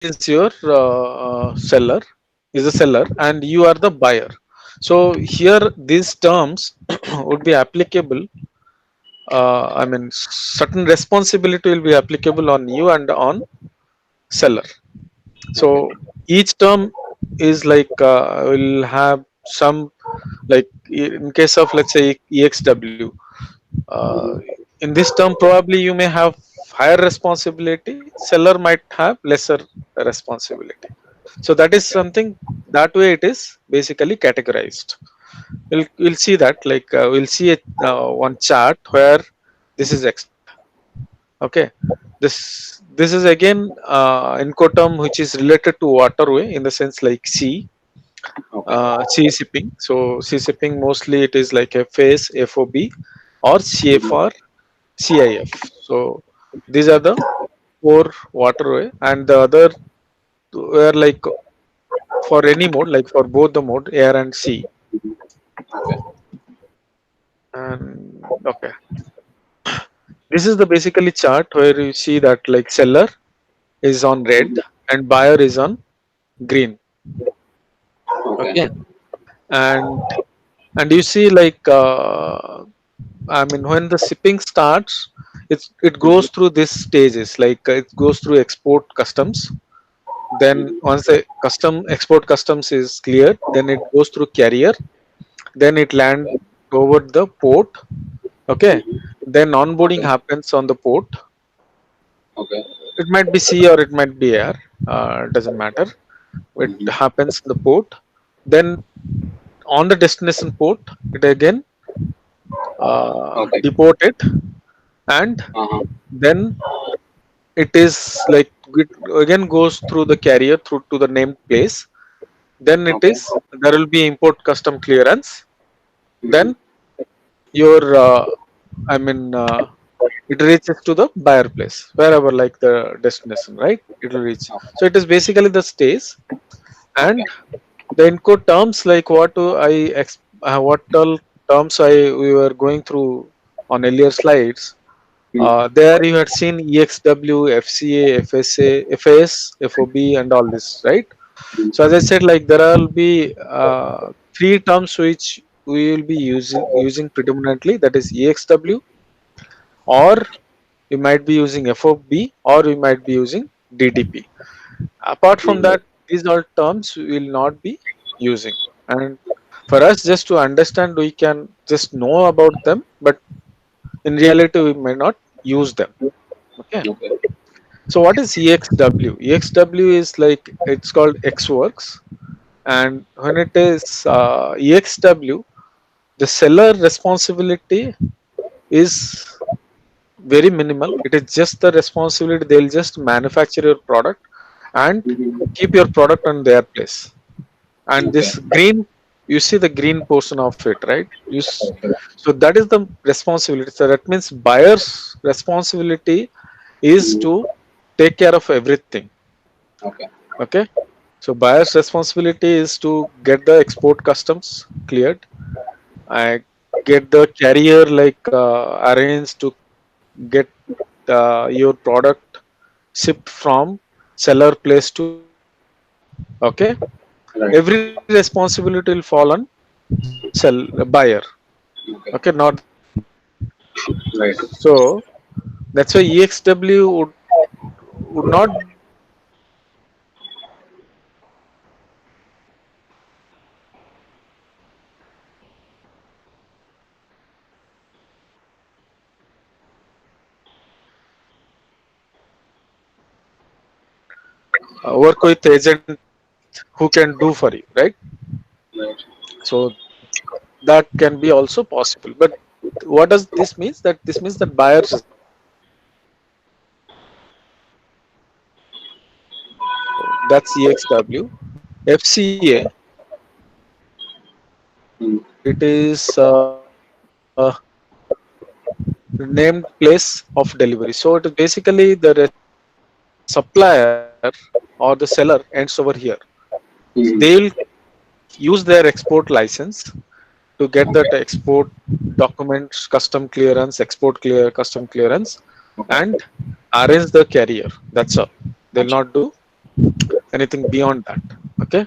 is your seller, is a seller, and you are the buyer. So here these terms would be applicable. I mean, certain responsibility will be applicable on you and on seller. Okay. So each term is like will have some, like in case of let's say EXW, uh, in this term probably you may have higher responsibility, seller might have lesser responsibility. So that is Okay. something, that way it is basically categorized. We'll see that, like we'll see a, one chart where this is okay. This is again Incoterm which is related to waterway in the sense like sea, Okay. sea shipping. So sea shipping mostly it is like FAS, FOB, or CFR, CIF. So these are the four waterway, and the other were like for any mode, like for both the mode air and sea. Okay. And okay, this is the basically chart where you see that like seller is on red Mhm. and buyer is on green. Okay. Okay, and you see like I mean when the shipping starts, it goes through these stages, like it goes through export customs. Then Mhm. once the custom export customs is cleared, then it goes through carrier, then it land over the port. Okay, Mhm. then onboarding Okay. happens on the port. Okay. It might be sea or it might be air, doesn't matter. It Mhm. happens in the port. Then on the destination port, it again Okay. deport it, and Uh-huh. then it is like it again goes through the carrier through to the named place. Then it Okay. is, there will be import custom clearance. Then Mhm. your I mean it reaches to the buyer place wherever like the destination, right? It will reach. So Okay. it is basically the stage. And Okay. the encode terms, like what what all terms we were going through on earlier slides. Mhm. There you had seen EXW, FCA, FSA, FAS, FOB, and all this, right? So as I said, like there will be three terms which we will be using predominantly. That is EXW, or you might be using FOB, or you might be using DDP. Apart from Mhm. that, these all terms we will not be using. And for us just to understand, we can just know about them, but in reality we may not use them. Okay. Okay. So what is EXW? EXW is like it's called Xworks, and when it is EXW, the seller responsibility is very minimal. It is just the responsibility, they'll just manufacture your product and Mhm. keep your product on their place. And Okay. this green, you see the green portion of it, right? So that is the responsibility. So that means buyer's responsibility is Mhm. to take care of everything. Okay. Okay. So buyer's responsibility is to get the export customs cleared. I get the carrier like arranged to get your product shipped from seller place to buyer. Okay. Right. Every responsibility will fall on buyer. Okay. Okay, not the seller. Right. So that's why EXW would not be work with agent who can do for you, right? Right. So that can be also possible. But what does this means? That this means that buyer's responsibility. So that's EXW. FCA, Mm. it is named place of delivery. So it is basically the supplier or the seller ends over here. Mhm. They will use their export license to get that Okay. export documents, custom clearance, export clear custom clearance, Okay. and arrange the carrier. That's all. They'll Gotcha. not do anything beyond that. Okay,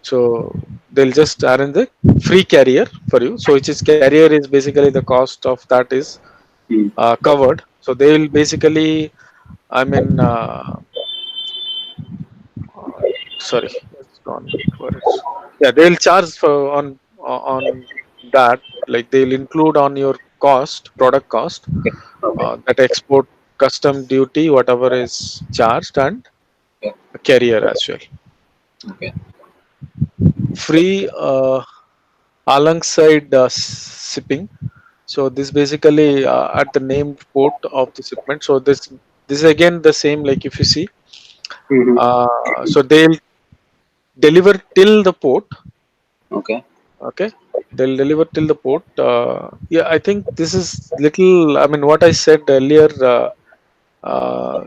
so they'll just arrange the free carrier for you. So which is carrier is basically the cost of that is Hmm. covered. So they will basically, I mean, uh, sorry, it's gone. Where it's, yeah, they'll charge for on that. Like they'll include on your cost, product cost, Okay. Okay. that export custom duty, whatever is charged, and Okay. a carrier as well. Okay. Free alongside shipping. So this basically at the named port of the shipment. So this is again the same. Like if you see, Mm-hmm. so they'll deliver till the port. Okay. Okay, they'll deliver till the port. Yeah, I think this is little. I mean, what I said earlier.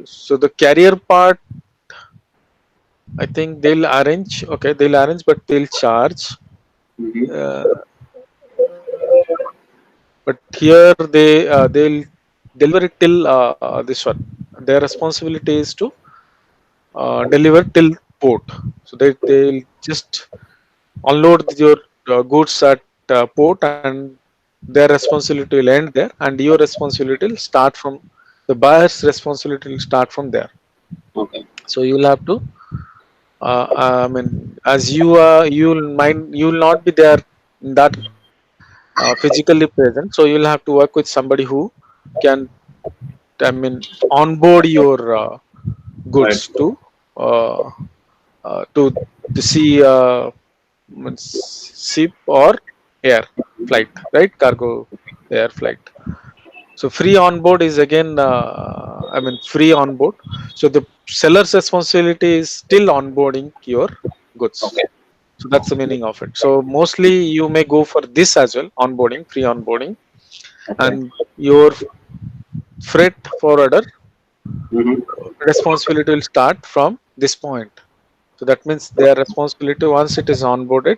So the carrier part, I think they'll arrange. Okay, they'll arrange, but they'll charge. Mm-hmm. Uh, but here they'll deliver it till this one. Their responsibility is to deliver till port. So they'll just unload your goods at port, and their responsibility will end there, and your responsibility will start from the buyer's responsibility will start from there. Okay. So you'll have to, I mean, as you'll not be there in that physically present. So you'll have to work with somebody who can, I mean, onboard your goods Right. uh, to the sea, means ship or air flight, right? Cargo air flight. So free onboard is again, I mean, free onboard. So the seller's responsibility is still onboarding your goods. Okay. So that's the meaning of it. So mostly you may go for this as well, onboarding, free onboarding, Okay. and your freight forwarder Mm-hmm. responsibility will start from this point. So that means their responsibility, once it is onboarded,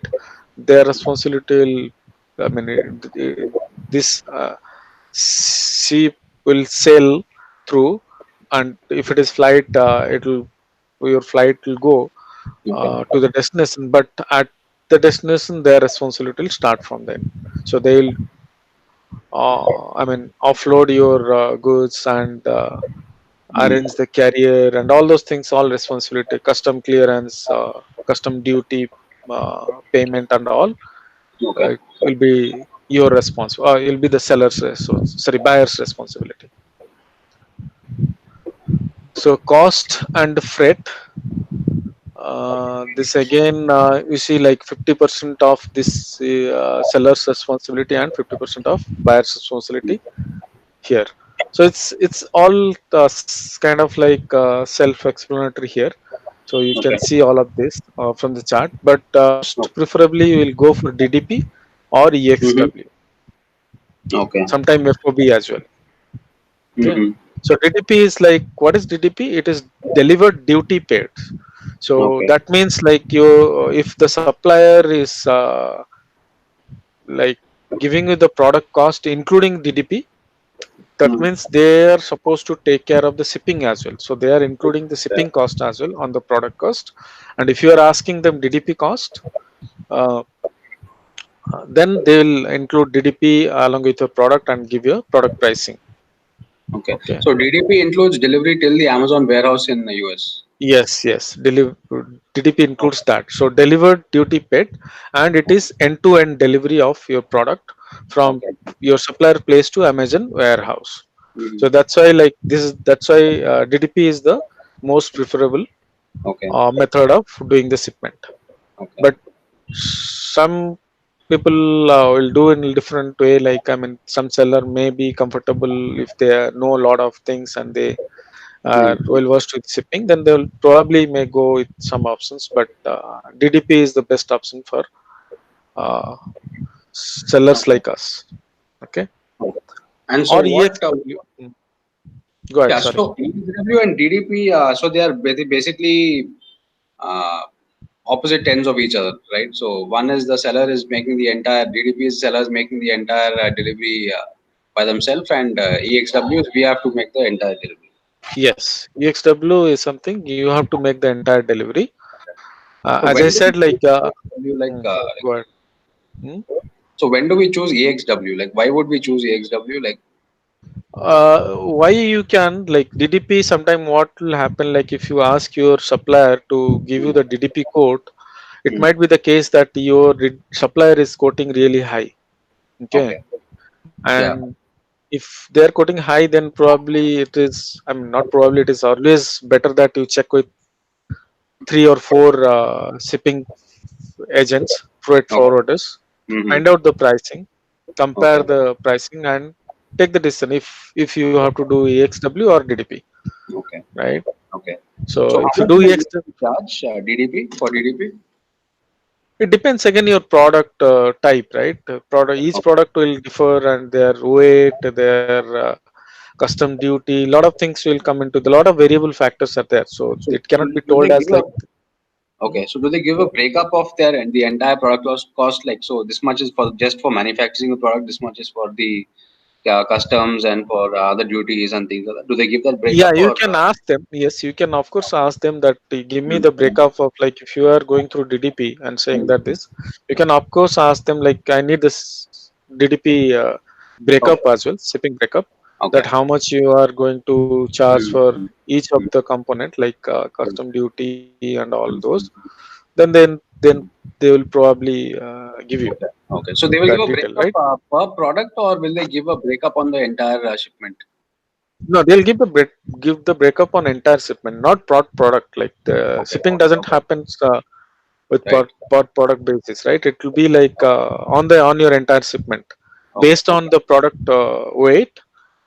their responsibility will, I mean, this ship will sail through, and if it is flight, your flight will go Okay. to the destination. But at the destination, their responsibility will start from them. So they will, I mean, offload your goods and arrange Mm. the carrier and all those things. All responsibility, custom clearance, custom duty, payment, and all Okay. will be your responsibility. Will be the seller's sorry, buyer's responsibility. So cost and freight. This again, you see, like 50% of this seller's responsibility and 50% of buyer's responsibility here. So it's all kind of like self-explanatory here. So you can Okay. see all of this from the chart. But most Okay. preferably, you will go for DDP or Mm-hmm. EXW, Okay. sometime FOB as well. Okay. Mm-hmm. So DDP is like, what is DDP? It is delivered duty paid. So Okay. that means like you, if the supplier is like giving you the product cost including DDP, that Mm. means they are supposed to take care of the shipping as well. So they are including the Yeah. shipping cost as well on the product cost. And if you are asking them DDP cost, uh, then they will include DDP along with your product and give you a product pricing. Okay. Okay. So DDP includes delivery till the Amazon warehouse in the US. Yes, yes. DDP includes Okay. that. So delivered duty paid, and it is end-to-end delivery of your product from Okay. your supplier place to Amazon warehouse. Mm-hmm. So that's why, like this is that's why DDP is the most preferable Okay. method of doing the shipment. Okay. But some people will do in a different way. Like, I mean, some seller may be comfortable if they know a lot of things and they are Mm. well versed with shipping, then they'll probably may go with some options. But DDP is the best option for uh, sellers Okay. like us. Okay, Okay. And so or what? EXW. Go ahead. Yeah. Sorry. So EW and DDP. So they are basically uh, opposite ends of each other, right? So one is the seller is making the entire DDP is seller is making the entire delivery by themselves, and EXW is we have to make the entire delivery. Yes, EXW is something you have to make the entire delivery. So As when I do we said, choose like, EXW? go ahead. Hmm? So when do we choose EXW? Like, why would we choose EXW? Like, Why you can like DDP? Sometime what will happen? Like if you ask your supplier to give you mm, the DDP quote, it mm, might be the case that your supplier is quoting really high. Okay, okay, yeah, and if they're quoting high, then probably it is. I mean, not probably. It is always better that you check with three or four shipping agents, freight okay, forwarders, hmm, find out the pricing, compare okay, the pricing, and take the decision if you have to do EXW or DDP, okay, right? okay. So So how if you much do do they EXW, usually charge DDP for DDP? it depends again your product type, right? Product each Okay. product will differ and their weight, their custom duty, a lot of things will come into the lot of variable factors are there. So So, it so cannot be do told they as give a like okay? So do they give a breakup of their and the entire product cost? Like, so this much is for just for manufacturing the product. This much is for the customs and for other duties and things like that. Do they give that yeah, breakup you or? can ask them. Yes, you can of course ask them that give me Mm, the breakup of like if you are going through DDP and saying that mm, this, you can of course ask them like I need this DDP breakup okay. as well, shipping breakup. That Okay. how much you are going to charge Mm, for mm, each of mm, the component like mm, custom duty and all those. mm, Then mm. they will probably give you Okay. Okay. So they will give that a detail, breakup right? per product, or will they give a breakup on the entire shipment? No, they'll give the breakup on entire shipment, not product. Like the Okay. shipping Okay. doesn't Okay. happen with Right. per product basis, right? It will be like on your entire shipment Okay. based on Okay. the product weight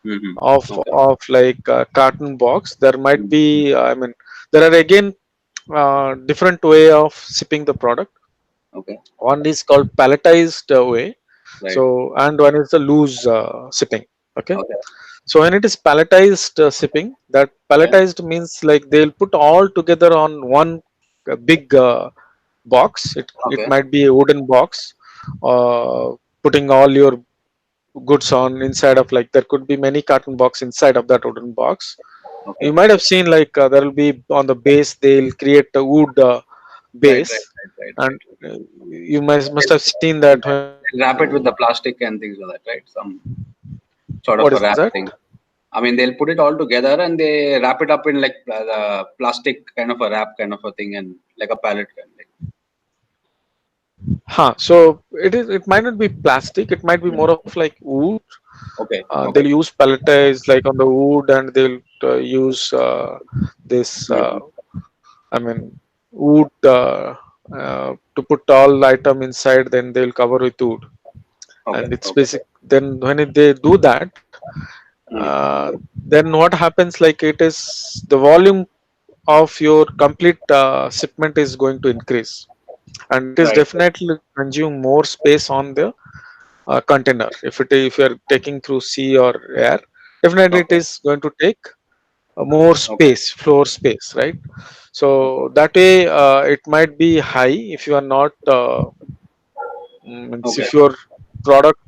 Mm-hmm. Okay. of like carton box. There might Mm. be I mean there are again different way of shipping the product. Okay. One is called palletized way, Right. so and one is the loose shipping. Okay, Okay. so when it is palletized shipping, that Okay. palletized means like they'll put all together on one big box. It Okay. might be a wooden box, putting all your goods on inside of like there could be many carton box inside of that wooden box. Okay. You might have seen like there will be on the base they'll create a wood Right. Right. base, Right. Right. and Right. you must They'll, have seen that when they'll wrap it with the plastic and things like that, right? Some sort what of is a that? wrap thing. I mean, they'll put it all together and they wrap it up in like the plastic kind of a wrap kind of a thing and like a pallet kind of thing. Huh. So it is. It might not be plastic. It might be more of Mm. like wood. Okay. They'll Okay. use palletize like on the wood, and they'll use this. Mm. I mean, wood to put all item inside. Then they'll cover with wood, Okay. and it's Okay. basic. Then when they do that, Mm. then what happens? Like it is the volume of your complete shipment is going to increase, and it is Right. Right. definitely consume more space on the container. If you are taking through sea or air, definitely it Okay. is going to take more Okay. space, floor space, right? Okay. So that way it might be high if you are not means Okay. if your product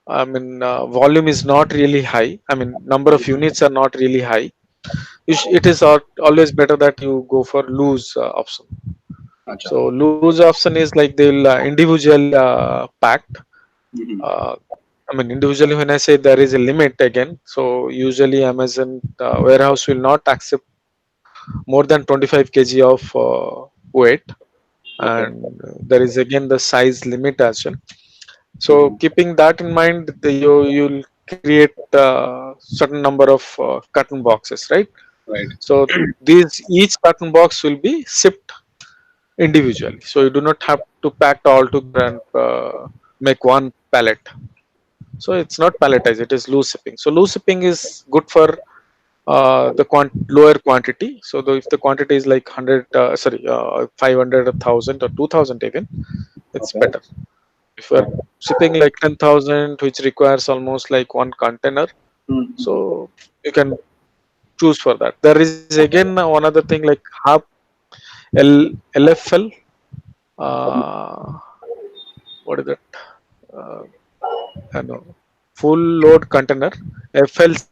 I mean volume is not really high. I mean number of Mhm. units are not really high. It is always better that you go for loose option. Acha. So loose option is like they'll individually packed. Mhm. Uh, I mean, individually, when I say there is a limit again, so usually Amazon warehouse will not accept more than 25 kg of weight, Okay. and there is again the size limit as well. So, Mhm. keeping that in mind, you'll create certain number of carton boxes, right? Right. So, these each carton box will be shipped individually. So, you do not have to pack all together and make one pallet. So it's not palletized; it is loose shipping. So loose shipping is good for lower quantity. So if the quantity is like 100, 500, 1,000 or 2,000 even, it's Okay. better. If you are Okay. shipping like 10,000, which requires almost like one container, Mhm. so you can choose for that. There is again Okay. one other thing like half LFL. Uh, what is that? Uh, I know. Full load container, FLC,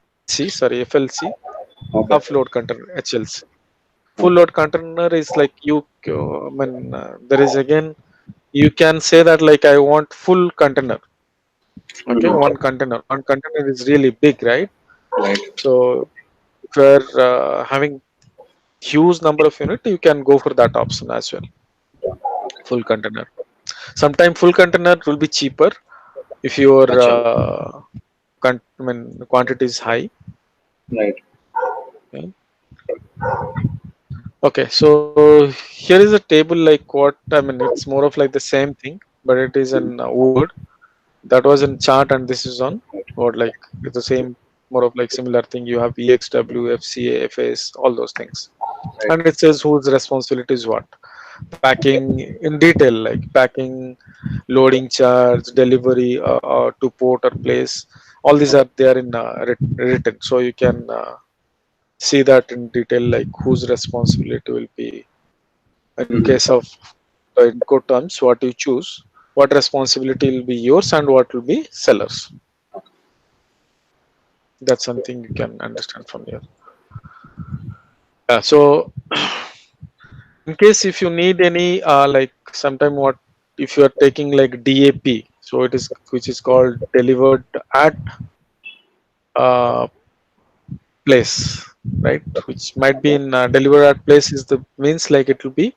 sorry, FLC, half Okay. load container, HLC. full load container is like I mean, there is again, you can say that like I want full container. Okay, Mm-hmm. one container is really big, right? Right. So if you're having huge number of unit, you can go for that option as well, Yeah. Okay. full container. Sometimes full container will be cheaper if your Gotcha. I mean, quantity is high. Right. Okay. Okay, so here is a table like what I mean. It's more of like the same thing, but it is Mm. in word. That was in chart, and this is on word. Like it's the same, more of like similar thing. You have EXW, FCA, FS, all those things, Right. and it says whose responsibility is what. Packing in detail, like packing, loading charge, delivery to port or place. All these are there in written, so you can see that in detail, like whose responsibility will be in case Mm-hmm. of Incoterms, what you choose, what responsibility will be yours and what will be sellers. Okay. That's something you can understand from here. Yeah, so in case if you need any like sometime what if you are taking like DAP, so it is which is called delivered at uh, place, right? Which might be in delivered at place is the means like it will be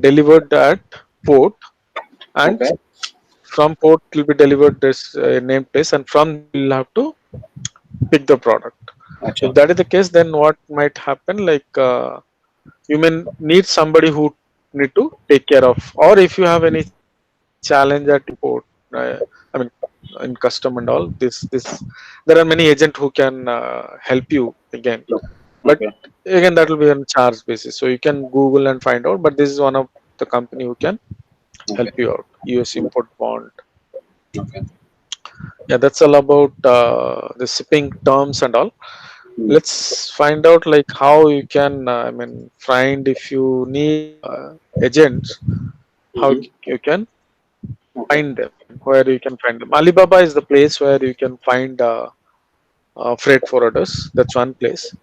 delivered at port, and Okay. from port it will be delivered this named place, and from there you'll have to pick the product. If Gotcha. that is the case, then what might happen like you may need somebody who need to take care of, or if you have any challenge at import, I mean in custom and all this there are many agent who can help you again, but Okay. again that will be on charge basis, so you can google and find out, but this is one of the company who can help Okay. you out. US import bond. Okay. Yeah, that's all about the shipping terms and all. Mm. Let's find out like how you can I mean find if you need agents, how Mm-hmm. you can Okay. find them, where you can find them. Alibaba is the place where you can find freight forwarders. That's one place.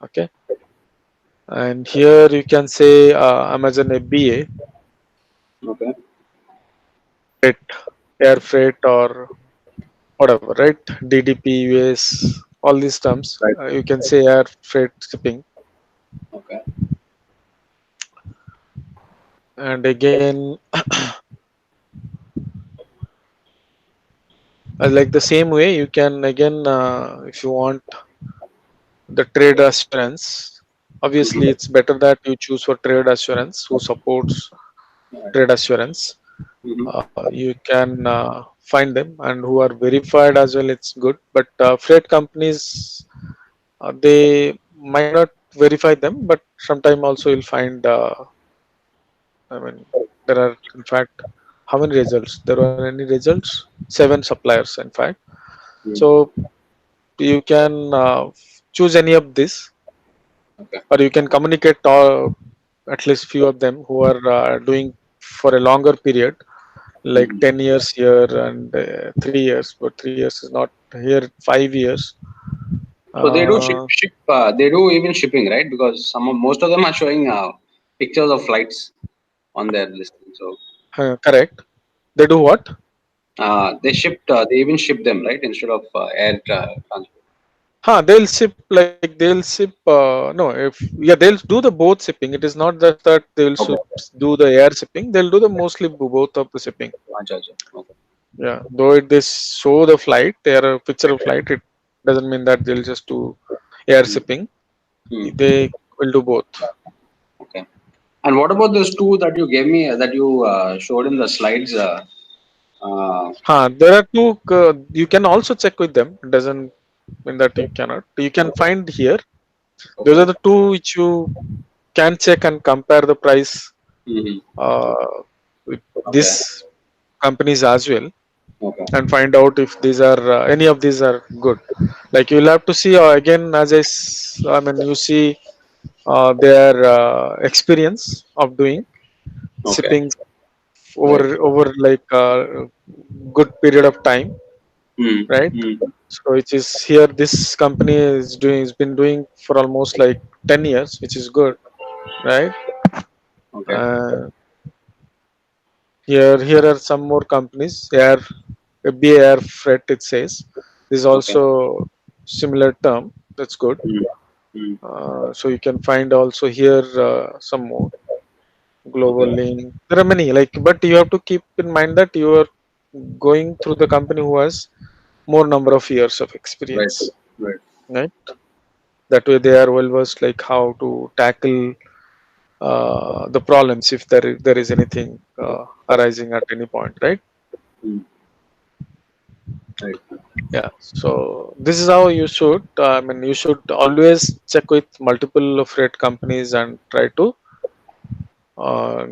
Okay, and here you can say Amazon FBA, Okay. freight, air freight or whatever, right? DDP, US, all these terms. Right. You can say air freight shipping. Okay. And again, like the same way, you can again, if you want the trade assurance, obviously Mm-hmm. it's better that you choose for trade assurance who supports Right. trade assurance. Mm-hmm. You can find them and who are verified as well. It's good, but freight companies they might not verify them, but sometime also you'll find. I mean, there are in fact how many results? There are any results? Seven suppliers, in fact. Mm. So you can choose any of this, Okay. or you can communicate at least few of them who are doing for a longer period, like Mm-hmm. 10 years here and 3 years, but 3 years is not here, 5 years. So they do ship, Uh, ship. They do even shipping, right? Because most of them are showing pictures of flights on their listing. So correct. They do what? they shipped. They even ship them, right? Instead of air transport. They'll ship like they'll ship. No, if yeah, they'll do the both shipping. It is not just that they will Okay. do the air shipping. They'll do the mostly both of the shipping. Acha, acha. Okay. Yeah, though it they show the flight, their picture of flight, it doesn't mean that they'll just do air Mm. shipping. Mm. They will do both. Okay. And what about those two that you gave me that you showed in the slides? There are two. You can also check with them. It doesn't mean that you cannot. You can find here. Those Okay. are the two which you can check and compare the price Mm-hmm. uh, with Okay. these companies as well, Okay. and find out if these are any of these are good. Like you'll have to see again, as I mean, you see their experience of doing Okay. shipping Right. over like good period of time, Mm. right? Mm. So which is here this company is doing has been doing for almost like 10 years, which is good. right? Okay. Uh, here are some more companies. Air BA Air Freight, it says. This is Okay. also similar term. That's good. Mm. Mm. So you can find also here some more global Okay. link. There are many like, but you have to keep in mind that you are going through the company who has more number of years of Right. experience, Right. right? That way they are well versed like how to tackle the problems if there is anything arising at any point, right? Mm. Right. Yeah. So this is how you should. I mean, you should always check with multiple freight companies and try to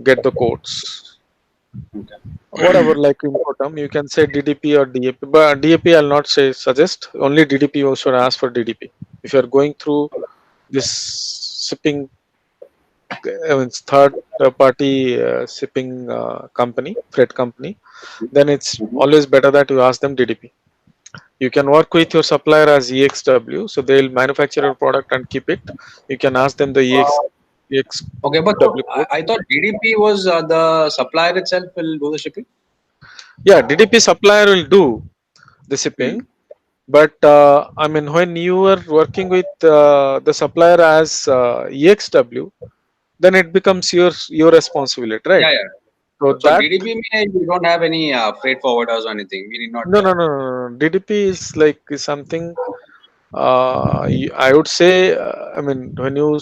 get the quotes. Whatever, like Incoterm, you can say DDP or DAP, but DAP I'll not say suggest. Only DDP you should ask for DDP. If you're going through this shipping, I mean, third party shipping company, freight company, then it's Mm-hmm. always better that you ask them DDP. You can work with your supplier as EXW, so they'll manufacture your product and keep it. You can ask them the Okay, but so EXW code. I thought DDP was the supplier itself will do the shipping. Yeah, DDP supplier will do the Hmm. shipping, but I mean, when you are working with the supplier as EXW, then it becomes your responsibility, right? Yeah, yeah. So So that DDP means we don't have any freight forwarders or anything. We need not. no. DDP is like is something. I would say, I mean, when you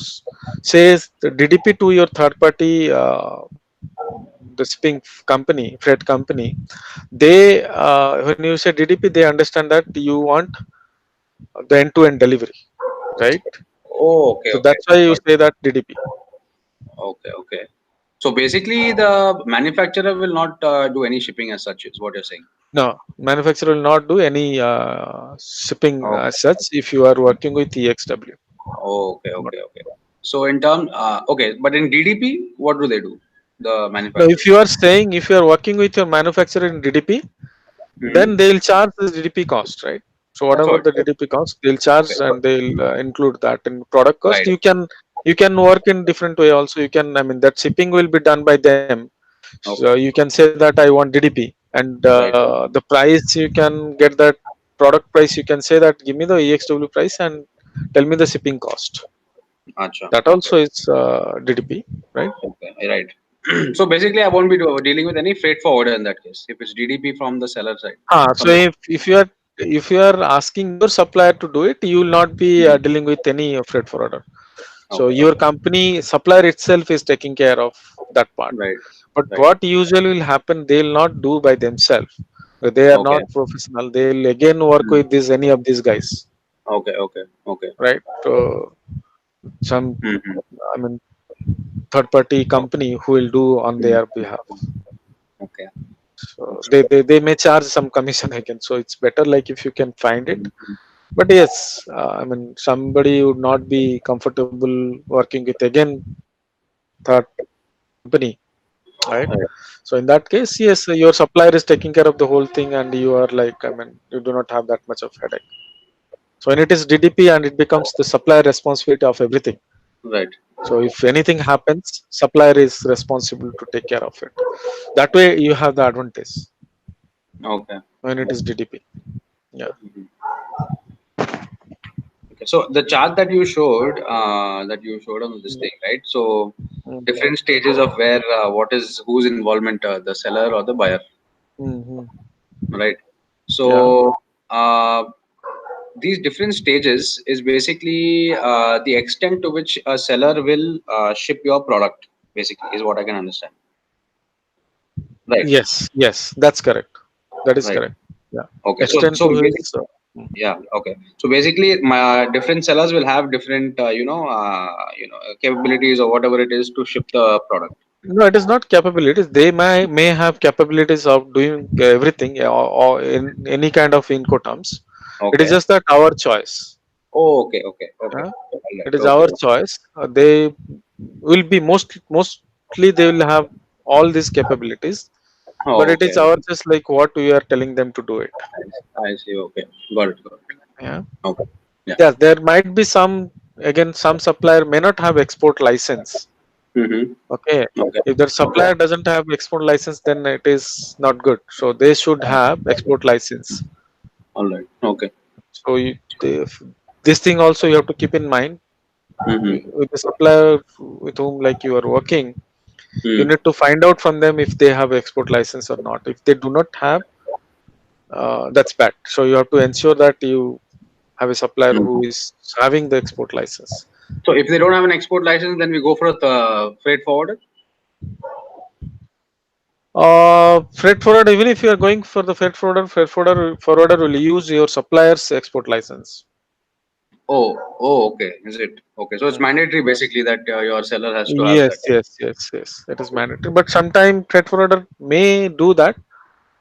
say the DDP to your third party, the shipping company, freight company, they when you say DDP, they understand that you want the end-to-end delivery, right? Oh, okay, So okay. that's why you Got it. say that DDP. Okay, okay. So basically, the manufacturer will not do any shipping as such, is what you're saying. No, manufacturer will not do any shipping as Okay. such if you are working with EXW. Okay, But okay, okay. So in term, okay, but in DDP, what do they do? The no, if manufacturer. you are saying if you are working with your manufacturer in DDP, Hmm. then they'll charge the DDP cost, right? So That's whatever what. the DDP cost, they'll charge Okay, and they'll include that in product cost. right. You can work in different way also. You can, I mean, that shipping will be done by them. So Okay, you can say that I want DDP, and right. the price you can get that product price. You can say that give me the EXW price and tell me the shipping cost. Acha. That Okay, also is DDP, right? okay, right. So basically, I won't be dealing with any freight forwarder in that case. If it's DDP from the seller side, So from the. if you are asking your supplier to do it, you will not be Hmm. dealing with any freight forwarder. So Okay, your okay. company supplier itself is taking care of that part. Right, But right. what usually will happen, they will not do by themselves. They are Okay. not professional. They will again work Hmm. with this any of these guys, Okay, okay, okay. right? Some, Hmm. I mean, third party company who will do on Hmm. their behalf. Okay. So Okay. they may charge some commission again. So it's better like if you can find it. Mhm. But yes, I mean, somebody would not be comfortable working with again third company, right? Right. So in that case, yes, your supplier is taking care of the whole thing, and you are like, I mean, you do not have that much of headache. So when it is DDP and it becomes the supplier responsibility of everything. Right. So if anything happens, supplier is responsible to take care of it. That way you have the advantage Okay. when it Okay. is DDP. Yeah. Mhm. Okay. So the chart that you showed on this thing, right? So Mm-hmm. different stages of where what is whose involvement, the seller or the buyer, Hmm. right? Yeah. So these different stages is basically the extent to which a seller will ship your product. Basically, is what I can understand. Right. Yes. Yes. That's correct. That is Right. correct. Yeah. Okay. So Extend so to basic. his. Yeah. Okay. So basically, my different sellers will have different, capabilities or whatever it is to ship the product. No, it is not capabilities. They may have capabilities of doing everything or in any kind of Incoterms. It is Okay. just that our choice. Oh, okay. Okay. Okay. Yeah? All right. It is Okay. our choice. They will be mostly they will have all these capabilities, but Oh, it is okay. our just like what we are telling them to do it. I see. Okay. Got it. Got it. Yeah. Okay. Yeah. Yes, there might be some again some supplier may not have export license. Mm-hmm. Okay, Okay. if the Okay. supplier doesn't have export license, then it is not good. So they should have export license. All right. Okay. So this thing also you have to keep in mind Mm-hmm. with the supplier with whom like you are working. You Mm. need to find out from them if they have export license or not. If they do not have, that's bad. So you have to ensure that you have a supplier who Mm. is having the export license. So if they don't have an export license, then we go for a freight forwarder. Freight forwarder, even if you are going for the freight forwarder will use your supplier's export license. Oh, okay. Is it okay? So it's Mm. mandatory basically that your seller has to have Yes, that. yes, yes, yes. It is mandatory. But sometimes freight forwarder may do that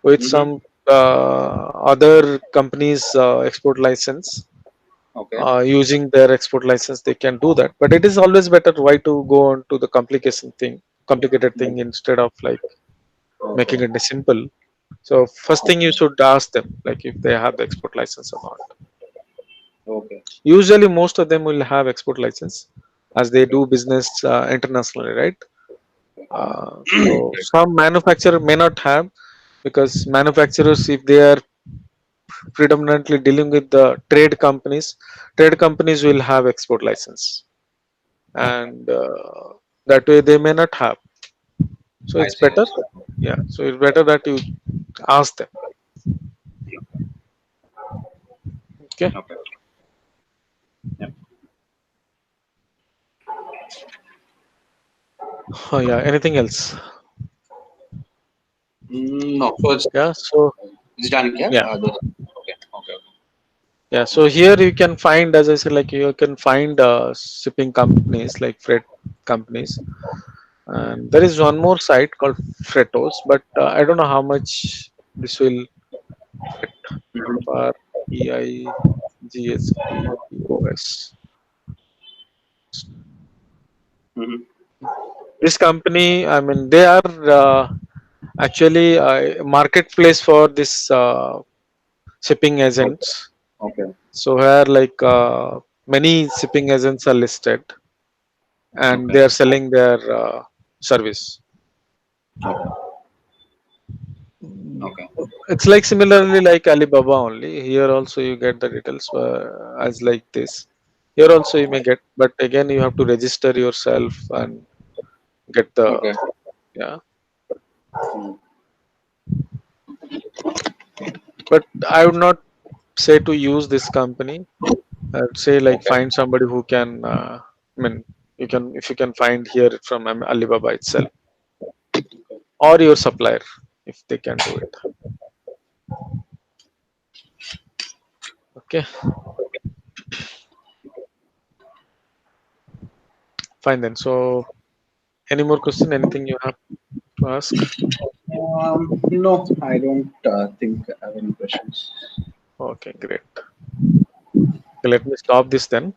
with Mm-hmm. some other companies' export license. Okay. Using their export license, they can do that. But it is always better why to go on to the complicated thing instead of like making Okay. it simple. So first thing you should ask them like if they have the export license or not. Okay. Usually most of them will have export license as they Okay. do business internationally, right? So Right. some manufacturer may not have because manufacturers if they are predominantly dealing with the trade companies will have export license Okay. and that way they may not have. So I it's see. I better, see. yeah. So it's better that you ask them. Okay. Okay. Yeah. Oh yeah. Anything else? No. So Yeah. So it's done. Yeah. yeah. Okay. Okay. Yeah, so here you can find, as I said, like you can find shipping companies like freight companies, and there is one more site called Freightos, but I don't know how much this will Freight Mm-hmm. Freightos. Mm-hmm. This company, I mean, they are actually a marketplace for this shipping Okay. agents. Okay. So here, like many shipping agents are listed, and Okay. they are selling their service. Okay. Okay. It's like similarly like Alibaba only. Here also you get the details as like this. Here also you may get, but again you have to register yourself and get the, Okay. yeah. Mm. But I would not say to use this company. I'd say like Okay. find somebody who can. I mean, you can if you can find here from Alibaba itself or your supplier if they can do it. Okay, fine then. So any more question? Anything you have to ask? No, I don't think I have any questions. Okay, great. Okay, let me stop this then.